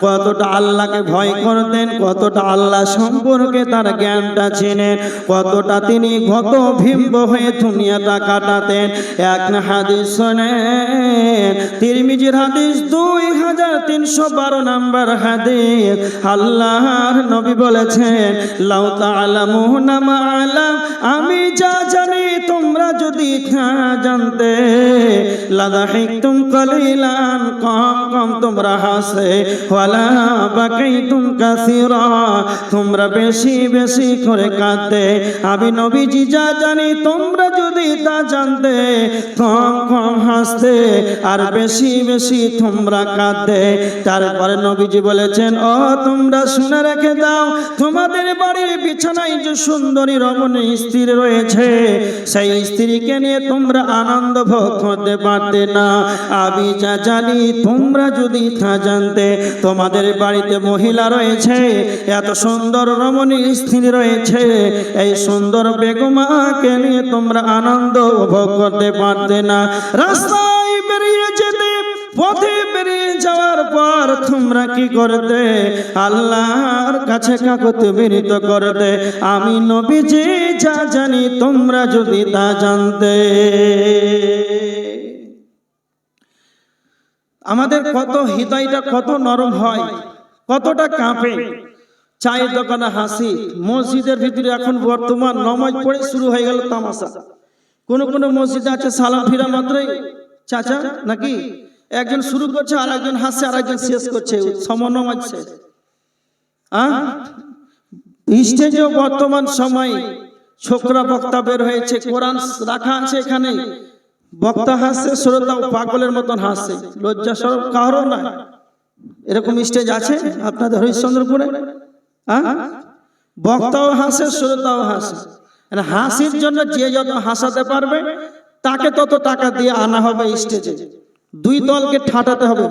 কতটা আল্লাহকে ভয় করতেন, কতটা আল্লাহ সম্পর্কে তার জ্ঞানটা ছিলেন, কতটা তিনি গত ভিম্ব হয়ে দুনিয়াটা কাটাতেন। এক হাদিস শোনেন, তিরমিজির হাদিস 2312 নম্বর হাদিস। আল্লাহর নবী বলেছেন, লাউ তা'লামুনা মা আ'লাম, আমি যা জানি তোমরা যদি জানতে, লাদাহিকতুম কালিলান, কম কম তোমরা হাসে, ওয়ালা বাকাইতুম কাসীরা, তোমরা বেশি বেশি করে কাঁদতে। আমি নবীজি যা জানি তোমরা যদি তা জানতে, কম কম হাসতে আর বেশি বেশি তোমরা কাঁদতে। তারপরে নবীজি বলেছেন, ও তোমরা শুনে রেখে দাও, তোমাদের বাড়ির বিছানায় যে সুন্দরী রমণী স্ত্রী রয়েছে, সেই স্ত্রীকে নিয়ে তোমরা আনন্দ ভোগ করতে পারতে না। আমি যা জানি তোমরা যদি তা জানতে, তোমাদের বাড়িতে মহিলা রয়েছে, এত সুন্দর রমণী স্ত্রী রয়েছে, এই সুন্দর বেগমাকে নিয়ে তোমরা আনন্দ উপভোগ করতে পারতে না। রাস্তায় বেরিয়ে যেতে, পথে বেরিয়ে যাওয়ার পর তোমরা কি করতে? আল্লাহর কাছে কাকুতি বিনীত করতে। আমি নবীজি যা জানি তোমরা যদি তা জানতে। আমাদের কত হৃদয়টা কত নরম হয়, কতটা কাঁপে। চায়ের দোকানে হাসি, মসজিদের ভিতরে এখন বর্তমান নামাজ পড়ে শুরু হয়ে গেল তামাশা। কোন কোন মসজিদে আছে সালাম ফিরা মাত্রই চাচা নাকি একজন শুরু করছে, আর একজন হাসছে, আর একজন শেষ করছে, সমন্বয় শেষ। স্টেজেও বর্তমান সময় ছোকরা বক্তা বের হয়েছে, কোরআন রাখা আছে এখানে, বক্তা হাসছে, শ্রোতাও পাগলের মতন হাসছে, লজ্জা শরম কারো না। এরকম স্টেজ আছে আপনাদের হরিশ্চন্দ্রপুরে? বক্তাও হাসে, শ্রোতাও হাসে। হাসির জন্য যে যত হাসাতে পারবে তাকে তত টাকা দিয়ে আনা হবে স্টেজে। দুই দলকে ঠাটাতে হবে,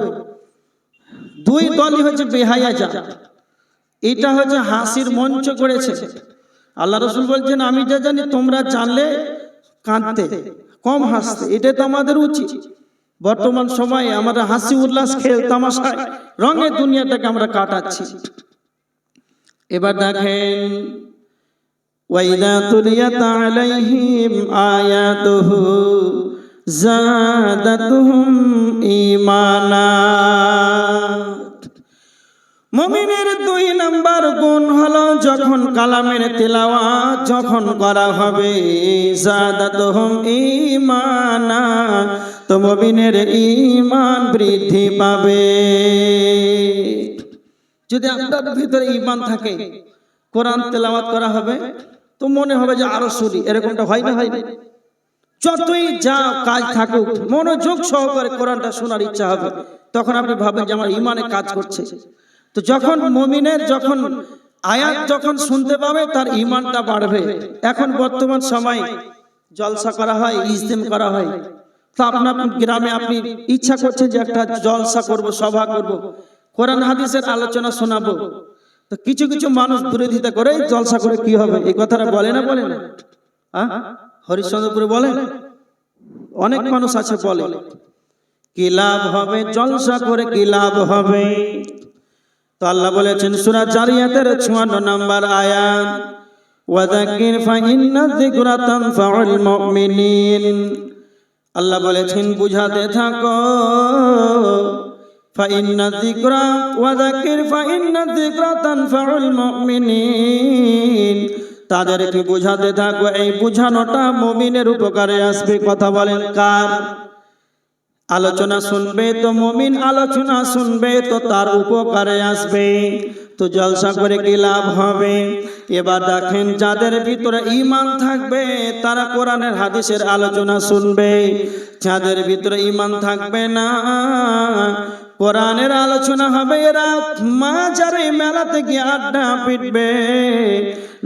দুই দলই হচ্ছে বেহায়া জাত। এটা হচ্ছে হাসির মঞ্চ করেছে। আল্লাহ রাসূল বলছেন, আমি যা জানি তোমরা জানলে কাঁদতে, কম হাসতে। এটা তো আমাদের উচিত। বর্তমান সময়ে আমরা হাসি উল্লাস খেল তামাশায় রঙে দুনিয়াটাকে আমরা কাটাচ্ছি। এবার দেখেন, ওয়াইদা তুলিয়াত আলাইহিম আয়াতুহু যাদাতুহুম ঈমানা। মুমিনের 2 নাম্বার গুণ হলো, যখন কালামের তেলাওয়াত যখন করা হবে, যাদাতুহুম ঈমানা, তো মুমিনের ঈমান বৃদ্ধি পাবে। যদি আপনার ভিতরে ঈমান থাকে, কোরআন তেলাওয়াত করা হবে তো মনে হবে যে আরো শুনি। এরকমটা হয় না? হয় না? যতই যা কাজ থাকুক, মনোযোগ সহকারে কোরআনটা শোনার ইচ্ছা হবে। তখন আপনি ভাবেন যে আমার ঈমানে কাজ করছে। তো যখন মুমিনের যখন আয়াত যখন শুনতে পাবে, তার ঈমানটা বাড়বে। এখন বর্তমান সময় জলসা করা হয়, ইজতেমা করা হয়। তো আপনার গ্রামে আপনি ইচ্ছা করছেন যে একটা জলসা করব, সভা করব, কোরআন হাদিসের আলোচনা শোনাবো। তো কিছু কিছু মানুষ বিরোধিতা করে, জলসা করে কি হবে? এই কথাটা বলে না? বলে না? হরিশ্চন্দ্রপুরে বলে, অনেক মানুষ আছে বলে, কি লাভ হবে জলসা করে, কি লাভ হবে? তো আল্লাহ বলেছেন সূরা জারিয়াতের 56 নম্বর আয়াত, ওয়াযাক্কির ফাইন্না যিকরা তানফাউল মুমিনিন। আল্লাহ বলেছেন বুঝাতে থাকো, ফাইন্না যিকরা ওয়াযাক্কির ফাইন্না যিকরা তানফাউল মুমিনিন। তাদেরকে বুঝাতে থাকো, এই বুঝানোটা মুমিনের উপকারে আসবে। কথা বলেন কার? আলোচনা শুনবে তো মুমিন, আলোচনা শুনবে তো তার উপকারে আসবে। তো জলসা করে কি লাভ হবে? এবার দেখেন, যাদের ভিতরে ঈমান থাকবে তারা কোরআনের হাদিসের আলোচনা শুনবে। যাদের ভিতরে ঈমান থাকবে না, কোরআনের আলোচনা হবে, এরা মাজারে মেলাতে গিয়ে আড্ডা পিটবে।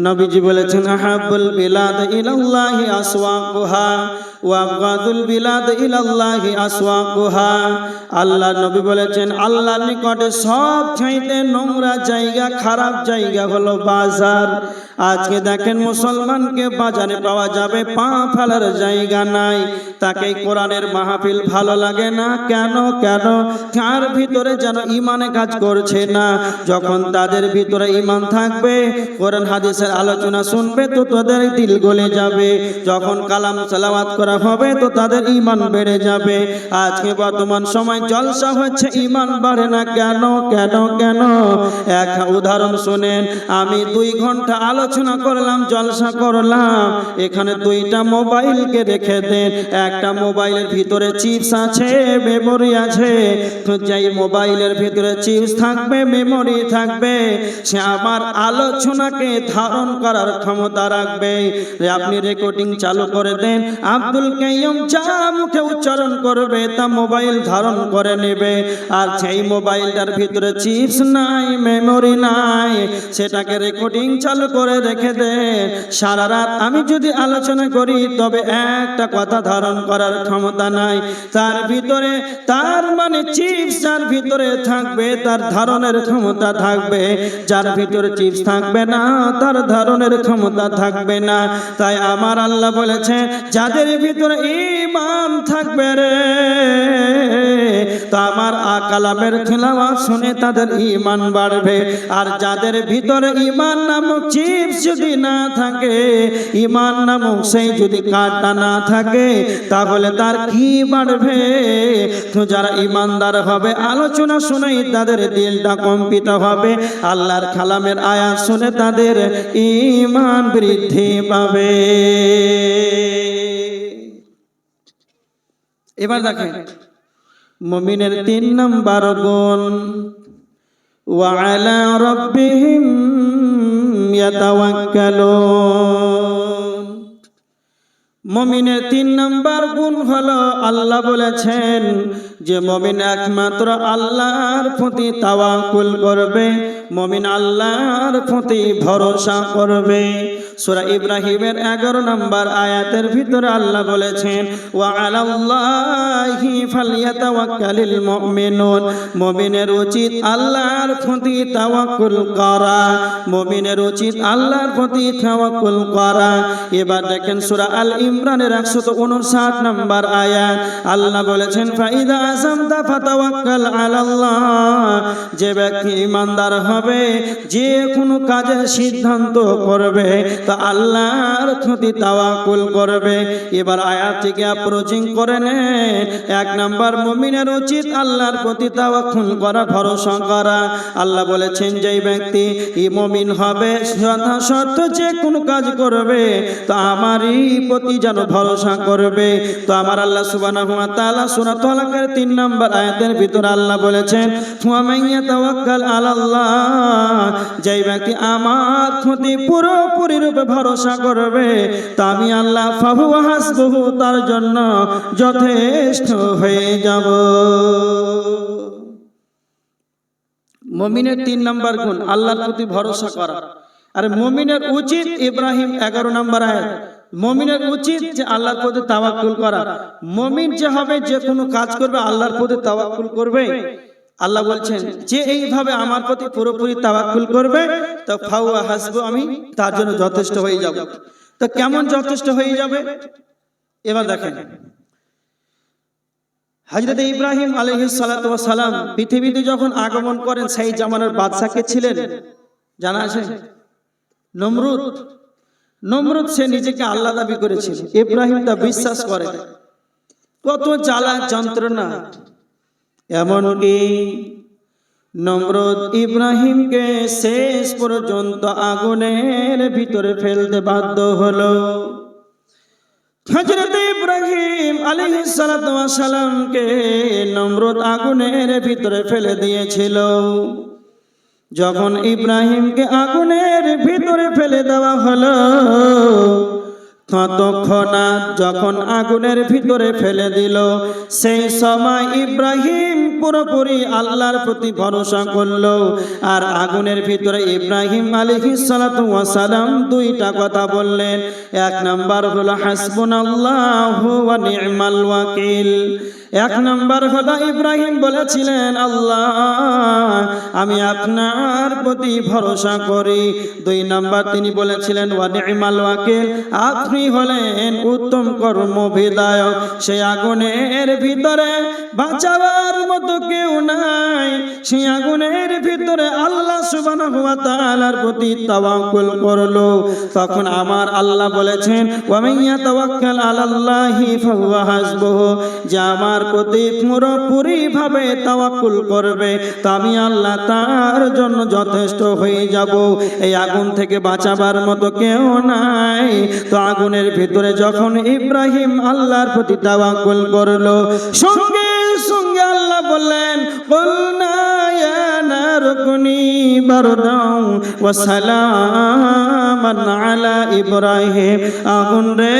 নবীজি বলেছেন, আহাবুল বিলাদ ইলাল্লাহি আসওয়াকুহা ওয়া আবগাদুল বিলাদ ইলাল্লাহি আসওয়াকুহা। আল্লাহ নবী বলেছেন, আল্লাহর নিকটে সব চাইতে নোংরা জায়গা, খারাপ জায়গা হলো বাজার। আজকে দেখেন মুসলমানকে বাজারে পাওয়া যাবে, পা ফেলার জায়গা নাই। তাকে কোরআনের মাহফিল ভালো লাগে না। কেন কেন? তার ভিতরে যেন ইমানে কাজ করছে না। যখন তাদের ভিতরে ইমান থাকবে, কোরআন হাদিসের আলোচনা শুনবে তো তাদের দিল গলে যাবে। যখন কালাম তেলাওয়াত করা হবে তো তাদের ইমান বেড়ে যাবে। আজকে বর্তমান সময় জলসা হচ্ছে, ইমান বাড়ে না। কেন কেন কেন? এক উদাহরণ শুনেন। আমি 2 ঘন্টা আলোচনা করলাম, জলসা করলাম, এখানে 2টা মোবাইলকে রেখে দেন। একটা মোবাইলের ভিতরে চিপস আছে, মেমোরি আছে। তো যেই মোবাইলের ভিতরে চিপস থাকবে, মেমোরি থাকবে, সে আমার আলোচনাকে ধারণ করার ক্ষমতা রাখবে। আপনি রেকর্ডিং চালু করে দেন, আব্দুল কাইয়ুম যা মুখে উচ্চারণ করবে তা মোবাইল ধারণ করে নেবে। আর সেই মোবাইলটার ভিতরে চিপস নাই, মেমোরি নাই, সেটাকে রেকর্ডিং চালু করে রেখে দেন। সারা রাত আমি যদি আলোচনা করি তবে একটা কথা ধারণ করার ক্ষমতা নাই। তার ভিতরে, তার মানে চিপস যার ভিতরে থাকবে তার ধারণের ক্ষমতা থাকবে, যার ভিতরে চিপস থাকবে না তার ধারণের ক্ষমতা থাকবে না। তাই আমার আল্লাহ বলেছে, যাদের ভিতরে ঈমান থাকবে রে, তো আমার কালামের তেলাওয়াত শুনে তাদের ঈমান বাড়বে। আর যাদের ভিতরে ঈমান নামক চিপস যদি না থাকে, ঈমান নামক সেই যদি কাঁটা না থাকে, তাহলে তার কি বাড়বে? তো যারা ঈমানদার হবে, আলোচনা শুনেই তাদের দিলটা কম্পিত হবে, আল্লাহর কালামের আয়াত শুনে তাদের ঈমান বৃদ্ধি পাবে। এবার দেখেন মুমিনের 3 নম্বর গুণ, ওয়া আলা রাব্বিহিম ইয়াতাওয়াক্কালুন। মুমিনের 3 নম্বর গুণ হলো, আল্লাহ বলেছেন যে মুমিন একমাত্র আল্লাহর প্রতি তাওয়াক্কুল করবে, মুমিন আল্লাহর প্রতি ভরসা করবে। সূরা ইব্রাহিমের 11 নম্বর আয়াতের ভিতরে আল্লাহ বলেছেন, ওয়া আলাল্লাহি ফালইয়াতাওয়াক্কালিল মুমিনুন। মুমিনের উচিত আল্লাহর প্রতি তাওয়াক্কুল করা, মুমিনের উচিত আল্লাহর প্রতি তাওয়াক্কুল করা। এবার দেখেন সূরা আল ইমরানের 159 নম্বর আয়াত, আল্লাহ বলেছেন, ফাইদা আযামতা ফাতাওয়াক্কাল আলাল্লাহ। যে ব্যক্তি ঈমানদার হবে, যে কোনো কাজের সিদ্ধান্ত করবে তা আল্লাহর প্রতি তাওয়াক্কুল করবে। এবার আয়াত থেকে অ্যাপ্রোচিং করে নেন। 1 নম্বর মুমিনের উচিত আল্লাহর প্রতি তাওয়াক্কুল করা, ভরসা করা। আল্লাহ বলেছেন যে ব্যক্তি মুমিন হবে, যথাসত্য যে কোনো কাজ করবে তা আমারই প্রতি যেন ভরসা করবে। তো আমার আল্লাহ সুবহানাহু ওয়া তাআলা সূরা তালাকের 3 নম্বর আয়াতের ভিতরে আল্লাহ বলেছেন, ওয়া মান ইয়াতাওয়াক্কাল আলাল্লাহ। যে ব্যক্তি আমার প্রতি পুরোপুরি রূপে ভরসা করবে তা আমি আল্লাহ ফাহুয়া হাসবুহু, তার জন্য যথেষ্ট হয়ে যাব। মুমিনের 3 নম্বর গুণ আল্লাহর প্রতি ভরসা করা। আর মুমিনের উচিত, ইব্রাহিম 11 নম্বর আয়াত, মুমিনের উচিত যে আল্লাহর প্রতি তাওয়াক্কুল করা। মুমিন যে হবে, যে কোনো কাজ করবে আল্লাহর প্রতি তাওয়াক্কুল করবে। আল্লাহ বলছেন যে এইভাবে আমার প্রতি পুরোপুরি তাওয়াক্কুল করবে তো ফাহুয়া হাসবু, আমি তার জন্য যথেষ্ট হয়ে যাব। তো কেমন যথেষ্ট হয়ে যাবে? এবার দেখেন, হযরত ইব্রাহিম আলাইহিস সালাতু ওয়াস সালাম পৃথিবীতে যখন আগমন করেন, সেই জামানার বাদশা কে ছিলেন জানা আছে? নমরুদ। নমরুদ সে নিজেকে আল্লাহ দাবি করেছিল, ইব্রাহিম তা বিশ্বাস করে। কত জ্বালা যন্ত্রণা, এমনকি নমরুদ ইব্রাহিমকে শেষ পর্যন্ত আগুনের ভিতরে ফেলতে বাধ্য হলো। হযরত ইব্রাহিম আলাইহিস সালাতু ওয়াস সালামকে নমরুদ আগুনের ভিতরে ফেলে দিয়েছিল। যখন ইব্রাহিমকে আগুনের ভিতরে ফেলে দেওয়া হলো, তৎক্ষণাৎ যখন আগুনের ভিতরে ফেলে দিল, সেই সময় ইব্রাহিম পুরোপুরি আল্লাহর প্রতি ভরসা করলো। আর আগুনের ভিতরে ইব্রাহিম আলাইহিস সালাতু ওয়াস সালাম 2টা কথা বললেন। 1 নাম্বার হলো হাসবুনাল্লাহু ওয়া নি'মাল ওয়াকিল। এক নম্বর হলো ইব্রাহিম বলেছিলেন, আল্লাহ আমি আপনার প্রতি ভরসা করি। দুই নম্বর তিনি বলেছিলেন, ওয়া নি'মাল ওয়াকিল, আপনি হলেন উত্তম কর্মবিধায়ক। সেই আগুনের ভিতরে বাঁচাবার মতো কেউ নাই, সেই আগুনের ভিতরে আল্লাহ সুবহানাহু ওয়া তাআলার প্রতি তাওয়াক্কুল করলো। তখন আমার আল্লাহ বলেছেন, ওয়া মান ইয়াতাওয়াক্কাল আলাল্লাহি ফাহুয়া হাসবুহু, যে আমার প্রতি পুরোপুরি ভাবে তাওয়াক্কুল করবে তো আমি আল্লাহ তার জন্য যথেষ্ট হয়ে যাব। এই আগুন থেকে বাঁচাবার মতো কেউ নাই। তো আগুনের ভিতরে যখন ইব্রাহিম আল্লাহর প্রতি তাওয়াক্কুল করলো, সঙ্গে সঙ্গে আল্লাহ বললেন, কুলনা ইয়া নারু কুনি বারদাও ওয়া সালামান আলা ইব্রাহিম, আগুন রে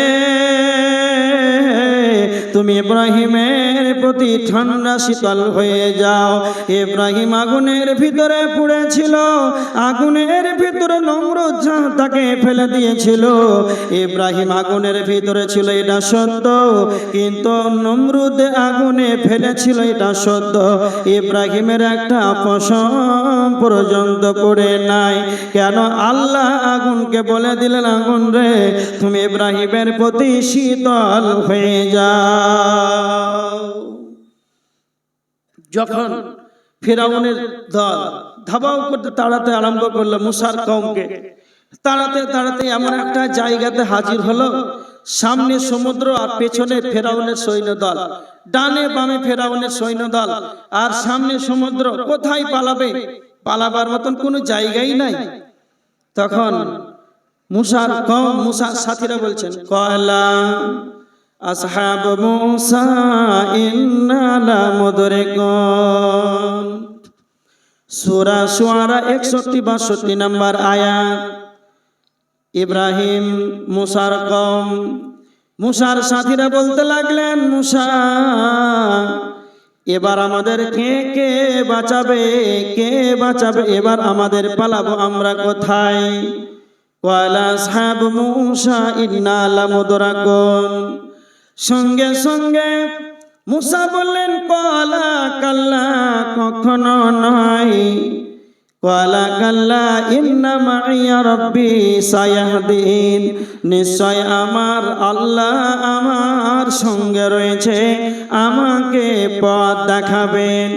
তুমি ইব্রাহিমের প্রতি ঠান্ডা শীতল হয়ে যাও। ইব্রাহিম আগুনের ভিতরে পুড়েছিল, আগুনের ভিতরে নমরুদ তাকে ফেলে দিয়েছিল। ইব্রাহিম আগুনের ভিতরে ছিল, এটা সত্য, কিন্তু নমরুদ আগুনে ফেলেছিল, এটা সত্য। ইব্রাহিমের একটা পশম পর্যন্ত পড়ে নাই। কেন? আল্লাহ আগুনকে বলে দিলেন, আগুন রে তুমি ইব্রাহিমের প্রতি শীতল হয়ে যাও। যখন ফিরআউনের দল ধাবাও করতে তাড়াতে আরম্ভ করলো মুসার কওমকে, তাড়াতে তাড়াতে এমন একটা জায়গাতে হাজির হলো, সামনে সমুদ্র আর পেছনে ফেরাউনের সৈন্য দল, ডানে বামে ফেরাউনের সৈন্য দল আর সামনে সমুদ্র। কোথায় পালাবে? পালাবার মতন কোনো জায়গাই নাই। তখন মুসার কওম, মুসার সাথীরা বলছেন, কয়লা আসহাব মুসা ইন্না লামুদরিকুন, সূরা শুআরা 61-62 নম্বর আয়াত। ইব্রাহিম মুসার কওম, মুসার সাথীরা বলতে লাগলেন, মুসা এবার আমাদের কে কে বাঁচাবে, কে বাঁচাবে? এবার আমাদের পালাবো আমরা কোথায়? ওয়ালা আসহাব মুসা ইন্না লামুদরাকুন, সঙ্গে সঙ্গে মুসা বললেন, কলা কাল্লা, কখনো নয়। কলা কাল্লা ইন্না মাইয়া রব্বি সায়াহদিন, নিশ্চয় আমার আল্লাহ আমার সঙ্গে রয়েছে, আমাকে পথ দেখাবেন।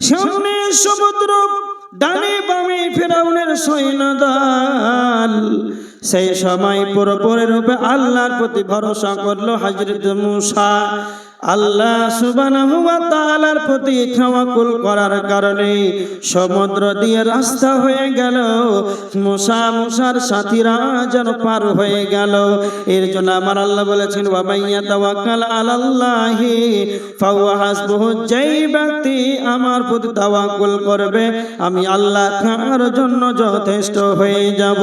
সামনে সমুদ্র, ডানে বামে ফিরআউনের সৈন্যদল। সেই সময় পুরোপুরি রূপে আল্লাহর প্রতি ভরসা করলো হযরত মুসা। আল্লাহ সুবহানাহু ওয়া তাআলার প্রতি তাওয়াক্কুল করার কারণে সমুদ্র দিয়ে রাস্তা হয়ে গেল, মুসার সাথীরা যেন পার হয়ে গেল। এর জন্য আমার আল্লাহ বলেছেন, ওয়া মান ইয়াতাওয়াক্কাল আলাল্লাহি ফাহুয়া হাসবুহু, যেই ব্যক্তি আমার প্রতি তাওয়াক্কুল করবে আমি আল্লাহ তার জন্য যথেষ্ট হয়ে যাব।